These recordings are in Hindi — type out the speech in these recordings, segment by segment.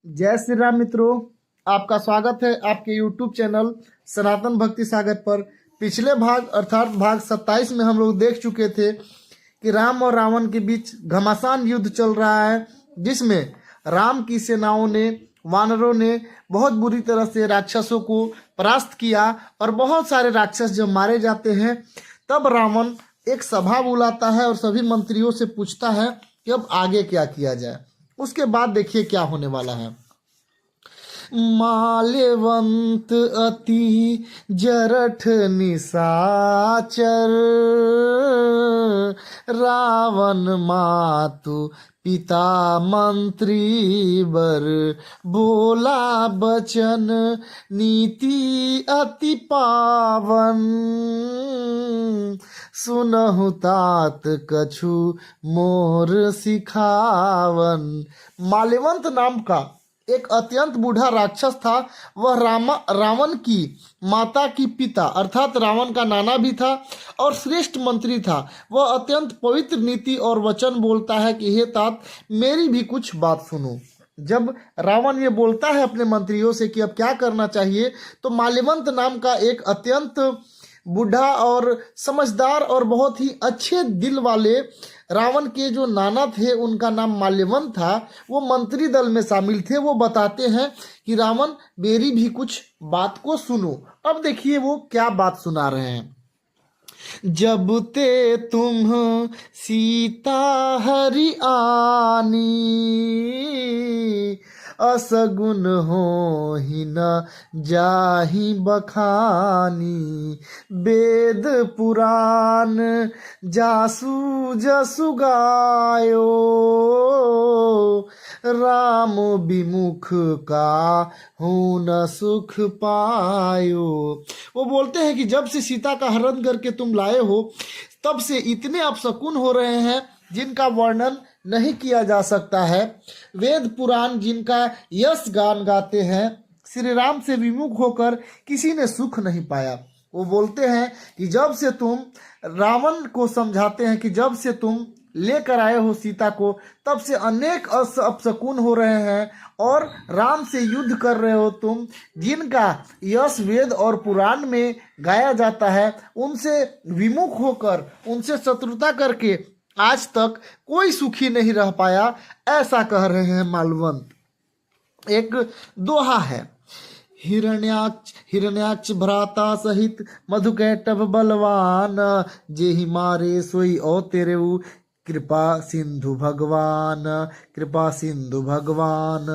जय श्री राम मित्रों, आपका स्वागत है आपके YouTube चैनल सनातन भक्ति सागर पर। पिछले भाग अर्थात भाग 27 में हम लोग देख चुके थे कि राम और रावण के बीच घमासान युद्ध चल रहा है, जिसमें राम की सेनाओं ने, वानरों ने बहुत बुरी तरह से राक्षसों को परास्त किया और बहुत सारे राक्षस जब मारे जाते हैं तब रावण एक सभा बुलाता है और सभी मंत्रियों से पूछता है कि अब आगे क्या किया जाए। उसके बाद देखिए क्या होने वाला है। माल्यवंत अति जरठ निशाचर, रावण मातु पिता मंत्री बर, बोला बचन नीति अति पावन, सुनहु तात कछु मोर सिखावन। माल्यवंत नाम का एक अत्यंत बूढ़ा राक्षस था। वह रावण की माता की पिता अर्थात रावण का नाना भी था और श्रेष्ठ मंत्री था। वह अत्यंत पवित्र नीति और वचन बोलता है कि हे तात, मेरी भी कुछ बात सुनो। जब रावण ये बोलता है अपने मंत्रियों से कि अब क्या करना चाहिए, तो माल्यवंत नाम का एक अत्यंत बूढ़ा और समझदार और बहुत ही अच्छे दिल वाले रावण के जो नाना थे, उनका नाम माल्यवंत था, वो मंत्री दल में शामिल थे। वो बताते हैं कि रावण, मेरी भी कुछ बात को सुनो। अब देखिए वो क्या बात सुना रहे हैं। जब ते तुम सीता हरि आनी, असगुन हो ही न जाहि बखानी, वेद पुराण जासु जसु गायो, राम विमुख का हूँ न सुख पायो। वो बोलते हैं कि जब से सीता का हरण करके तुम लाए हो, तब से इतने अपशकुन हो रहे हैं जिनका वर्णन नहीं किया जा सकता है। वेद पुराण जिनका यश गान गाते हैं, श्री राम से विमुख होकर किसी ने सुख नहीं पाया। वो बोलते हैं कि जब से तुम रावण को समझाते हैं कि जब से तुम लेकर आए हो सीता को, तब से अनेक अपशकुन हो रहे हैं और राम से युद्ध कर रहे हो तुम, जिनका यश वेद और पुराण में गाया जाता है, उनसे विमुख होकर, उनसे शत्रुता करके आज तक कोई सुखी नहीं रह पाया, ऐसा कह रहे हैं माल्यवंत। एक दोहा है, हिरण्याक्ष भ्राता सहित मधुकैटभ बलवान, जेहि मारे सोई ओ तेरेऊ, कृपा सिंधु भगवान, कृपा सिंधु भगवान।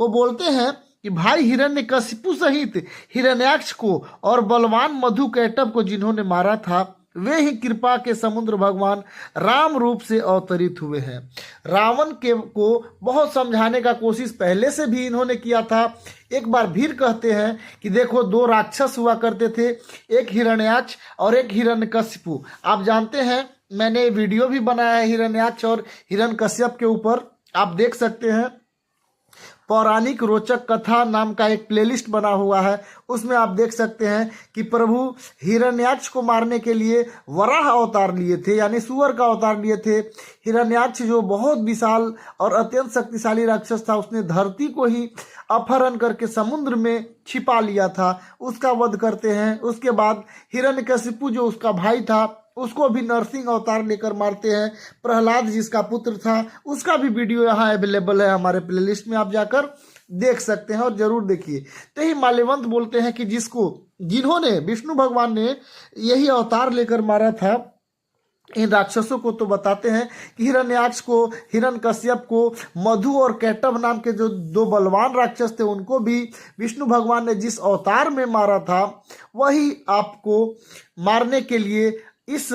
वो बोलते हैं कि भाई हिरण्यकशिपु सहित हिरण्याक्ष को और बलवान मधुकैटभ को जिन्होंने मारा था, वे ही कृपा के समुद्र भगवान राम रूप से अवतरित हुए हैं। रावण को बहुत समझाने का कोशिश पहले से भी इन्होंने किया था। एक बार फिर कहते हैं कि देखो, दो राक्षस हुआ करते थे, एक हिरण्याक्ष और एक हिरण्यकशिपु। आप जानते हैं मैंने वीडियो भी बनाया है हिरण्याक्ष और हिरण्यकश्यप के ऊपर, आप देख सकते हैं। पौराणिक रोचक कथा नाम का एक प्लेलिस्ट बना हुआ है, उसमें आप देख सकते हैं कि प्रभु हिरण्याक्ष को मारने के लिए वराह अवतार लिए थे, यानी सुअर का अवतार लिए थे। हिरण्याक्ष जो बहुत विशाल और अत्यंत शक्तिशाली राक्षस था, उसने धरती को ही अपहरण करके समुद्र में छिपा लिया था, उसका वध करते हैं। उसके बाद हिरण्यकशिपु जो उसका भाई था, उसको भी नरसिंह अवतार लेकर मारते हैं। प्रहलाद जिसका पुत्र था, उसका भी वीडियो यहाँ अवेलेबल है हमारे प्लेलिस्ट में, आप जाकर देख सकते हैं और जरूर देखिए। तो ही माल्यवंत बोलते हैं कि जिन्होंने विष्णु भगवान ने यही अवतार लेकर मारा था इन राक्षसों को, तो बताते हैं कि हिरण्याक्ष को, हिरण्यकश्यप को, मधु और कैटभ नाम के जो दो बलवान राक्षस थे, उनको भी विष्णु भगवान ने जिस अवतार में मारा था, वही आपको मारने के लिए इस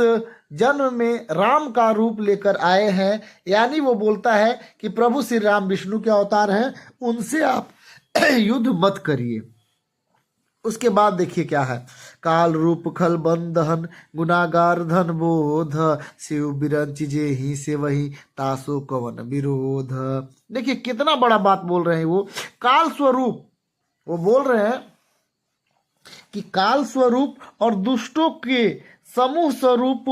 जन्म में राम का रूप लेकर आए हैं। यानी वो बोलता है कि प्रभु श्री राम विष्णु के अवतार हैं, उनसे आप युद्ध मत करिए। उसके बाद देखिए क्या है, काल रूप खल बंधन गुनागार धन बोध, शिव बिरंच जे ही से वही तासो कवन विरोध। देखिए कितना बड़ा बात बोल रहे हैं वो। काल स्वरूप, वो बोल रहे हैं कि काल स्वरूप और दुष्टों के समूह स्वरूप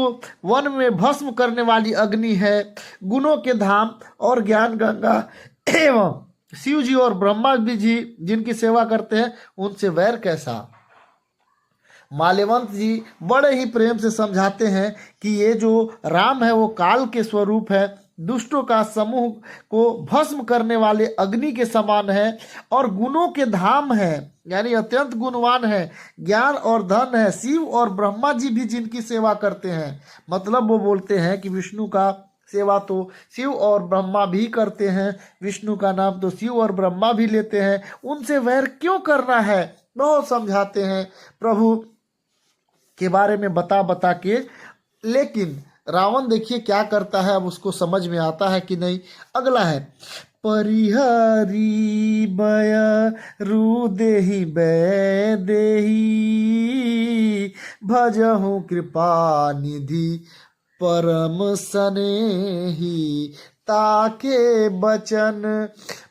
वन में भस्म करने वाली अग्नि है, गुणों के धाम और ज्ञान गंगा एवं शिव जी और ब्रह्मा जी जिनकी सेवा करते हैं उनसे वैर कैसा। माल्यवंत जी बड़े ही प्रेम से समझाते हैं कि ये जो राम है वो काल के स्वरूप है, दुष्टों का समूह को भस्म करने वाले अग्नि के समान है और गुणों के धाम है, यानी अत्यंत गुणवान है, ज्ञान और धन है। शिव और ब्रह्मा जी भी जिनकी सेवा करते हैं, मतलब वो बोलते हैं कि विष्णु का सेवा तो शिव और ब्रह्मा भी करते हैं, विष्णु का नाम तो शिव और ब्रह्मा भी लेते हैं, उनसे वैर क्यों करना है। बहुत समझाते हैं प्रभु के बारे में बता बता के, लेकिन रावण देखिए क्या करता है, अब उसको समझ में आता है कि नहीं। अगला है परिहरी बय रू देहि बै देही भजहु कृपा निधि परम स्नेही ताके बचन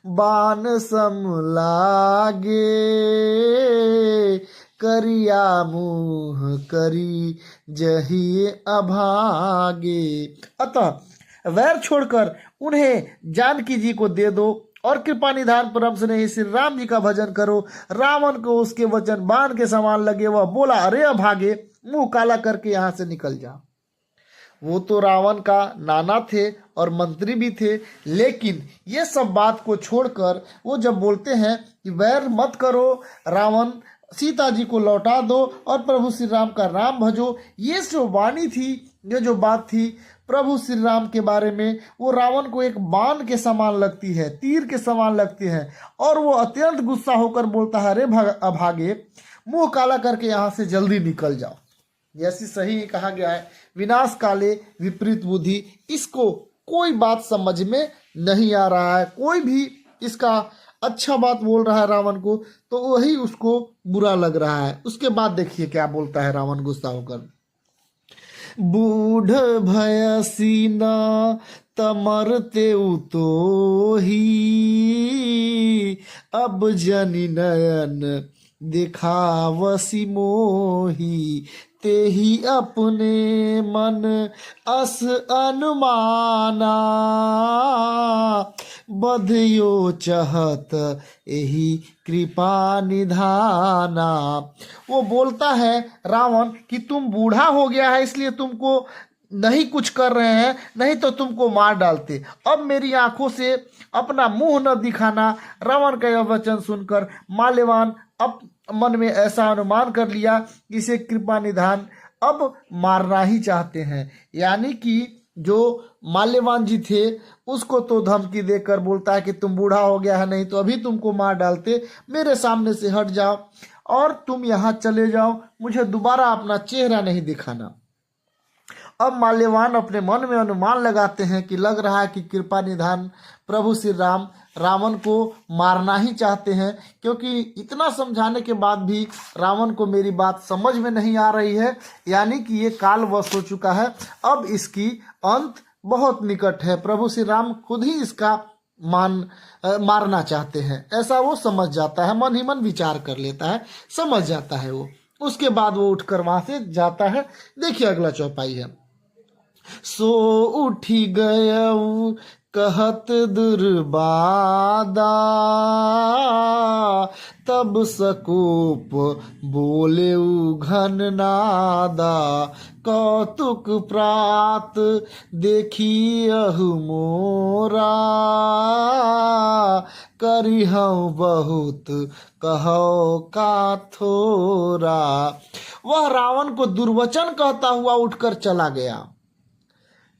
बान सम लागे करिया मुँह करी जही अभागे। अतः वैर छोड़कर उन्हें जानकी जी को दे दो और कृपा निधान परम स्नेही श्री राम जी का भजन करो। रावण को उसके वचन बाण के समान लगे, वह बोला अरे अभागे, मुंह काला करके यहाँ से निकल जा। वो तो रावण का नाना थे और मंत्री भी थे, लेकिन ये सब बात को छोड़कर वो जब बोलते हैं कि वैर मत करो, रावण सीता जी को लौटा दो और प्रभु श्री राम का नाम भजो, ये जो वाणी थी, ये जो बात थी प्रभु श्री राम के बारे में, वो रावण को एक बाण के समान लगती है, तीर के समान लगती है और वो अत्यंत गुस्सा होकर बोलता है अरे अभागे, मुंह काला करके यहाँ से जल्दी निकल जाओ। जैसी सही कहा गया है विनाश काले विपरीत बुद्धि, इसको कोई बात समझ में नहीं आ रहा है, कोई भी इसका अच्छा बात बोल रहा है रावण को तो वही उसको बुरा लग रहा है। उसके बाद देखिए क्या बोलता है रावण गुस्सा होकर, बूढ़ भयसी न तमरते तो ही अब जनि नयन दिखावसी मोही ते ही अपने मन अस अनुमाना बधियो चहत यही कृपा निधाना। वो बोलता है रावण कि तुम बूढ़ा हो गया है इसलिए तुमको नहीं कुछ कर रहे हैं, नहीं तो तुमको मार डालते, अब मेरी आंखों से अपना मुंह न दिखाना। रावण का यह वचन सुनकर माल्यवान अब मन में ऐसा अनुमान कर लिया कि इसे कृपा निधान अब मारना ही चाहते हैं, यानी कि जो माल्यवान जी थे उसको तो धमकी देकर बोलता है कि तुम बूढ़ा हो गया है, नहीं तो अभी तुमको मार डालते, मेरे सामने से हट जाओ और तुम यहाँ चले जाओ, मुझे दोबारा अपना चेहरा नहीं दिखाना। अब माल्यवान अपने मन में अनुमान लगाते हैं कि लग रहा है कि कृपा निधान प्रभु श्री राम रावण को मारना ही चाहते हैं, क्योंकि इतना समझाने के बाद भी रावण को मेरी बात समझ में नहीं आ रही है, यानी कि ये कालवश हो चुका है, अब इसकी अंत बहुत निकट है, प्रभु श्री राम खुद ही इसका मारना चाहते हैं, ऐसा वो समझ जाता है, मन ही मन विचार कर लेता है, समझ जाता है वो। उसके बाद वो उठकर वहां से जाता है। देखिए अगला चौपाई है, सो उठी गयऊ कहत दुर्बादा तब सकोप बोले घन नादा कौतुक प्रात देखी अहु मोरा करिहऊँ बहुत कहो का थोरा। वह रावण को दुर्वचन कहता हुआ उठकर चला गया।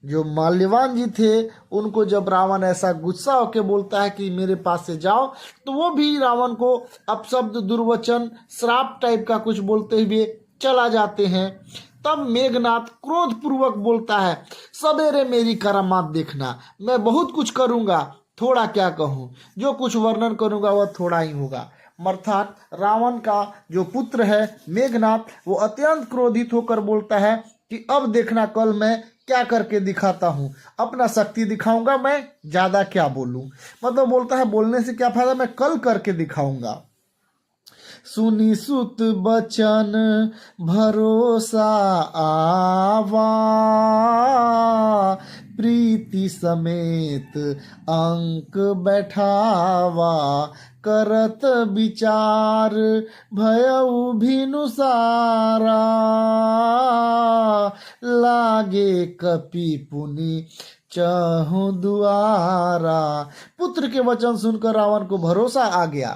जो माल्यवान जी थे उनको जब रावण ऐसा गुस्सा होकर बोलता है कि मेरे पास से जाओ, तो वो भी रावण को अपशब्द दुर्वचन श्राप टाइप का कुछ बोलते हुए चला जाते हैं। तब मेघनाथ क्रोध पूर्वक बोलता है, सवेरे मेरी करामात देखना, मैं बहुत कुछ करूंगा, थोड़ा क्या कहूँ, जो कुछ वर्णन करूंगा वह थोड़ा ही होगा। अर्थात रावण का जो पुत्र है मेघनाथ, वो अत्यंत क्रोधित होकर बोलता है कि अब देखना कल मैं क्या करके दिखाता हूँ, अपना शक्ति दिखाऊंगा, मैं ज्यादा क्या बोलूं। मतलब बोलता है बोलने से क्या फायदा, मैं कल करके दिखाऊंगा। सुनी सुत बचन भरोसा आवा प्रीति समेत अंक बैठावा, करत विचार भयउ भिनुसारा, लागे कपि पुनि चहु दुआरा। पुत्र के वचन सुनकर रावण को भरोसा आ गया,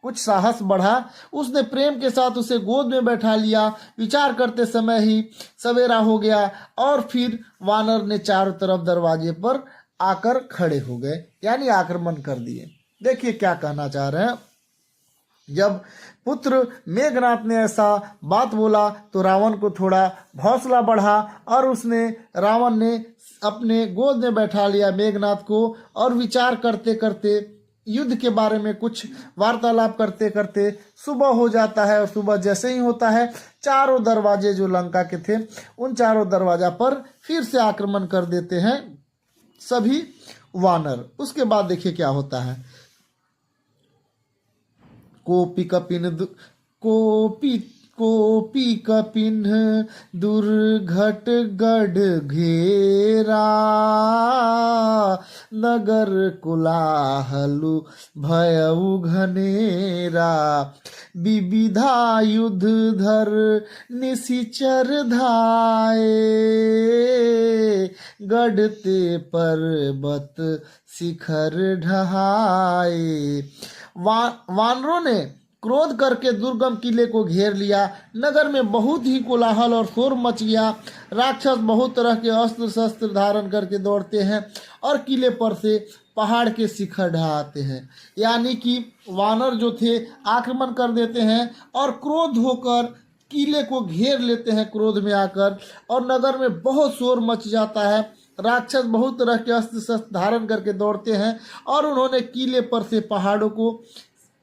कुछ साहस बढ़ा। उसने प्रेम के साथ उसे गोद में बैठा लिया। विचार करते समय ही सवेरा हो गया और फिर वानर ने चारों तरफ दरवाजे पर आकर खड़े हो गए, यानी आक्रमण कर दिए। देखिए क्या कहना चाह रहे हैं। जब पुत्र मेघनाथ ने ऐसा बात बोला तो रावण को थोड़ा हौसला बढ़ा और रावण ने अपने गोद में बैठा लिया मेघनाथ को और विचार करते करते, युद्ध के बारे में कुछ वार्तालाप करते करते सुबह हो जाता है। और सुबह जैसे ही होता है, चारों दरवाजे जो लंका के थे उन चारों दरवाजा पर फिर से आक्रमण कर देते हैं सभी वानर। उसके बाद देखिए क्या होता है। कोपी कपिन दुर्घट गढ़ घेरा, नगर कोलाहलु भयउ घनेरा, विविधा युद्ध धर निशिचर धाये, गढ़ते पर्वत शिखर ढहाए। वानरों ने क्रोध करके दुर्गम किले को घेर लिया। नगर में बहुत ही कोलाहल और शोर मच गया। राक्षस बहुत तरह के अस्त्र शस्त्र धारण करके दौड़ते हैं और किले पर से पहाड़ के शिखर ढहाते हैं। यानी कि वानर जो थे आक्रमण कर देते हैं और क्रोध होकर किले को घेर लेते हैं क्रोध में आकर, और नगर में बहुत शोर मच जाता है। राक्षस बहुत तरह के अस्त्र शस्त्र धारण करके दौड़ते हैं और उन्होंने किले पर से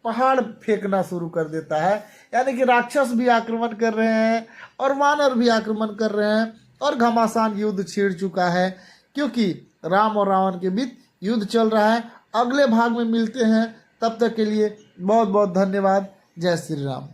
पहाड़ फेंकना शुरू कर देता है। यानी कि राक्षस भी आक्रमण कर रहे हैं और वानर भी आक्रमण कर रहे हैं और घमासान युद्ध छिड़ चुका है, क्योंकि राम और रावण के बीच युद्ध चल रहा है। अगले भाग में मिलते हैं, तब तक के लिए बहुत बहुत धन्यवाद। जय श्री राम।